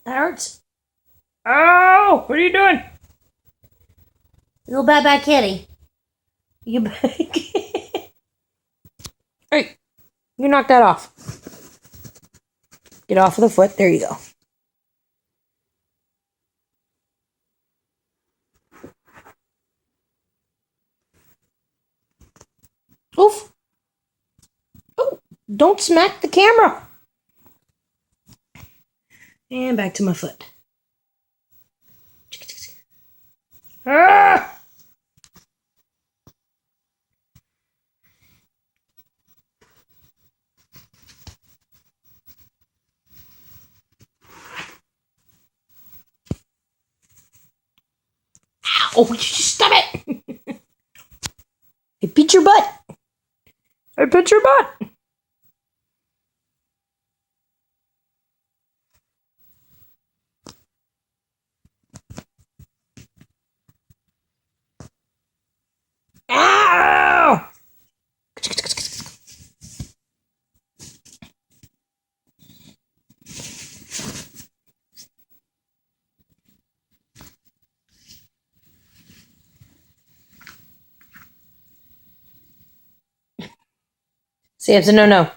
That hurts. Oh, what are you doing? You bye-bye kitty. You Hey, you knocked that off. Get off of the foot. There you go. Oof. Oh, don't smack the camera. And back to my foot. Ah! Oh, you just stop it! I beat your butt. I bit your butt. Ow! Samson, no, no.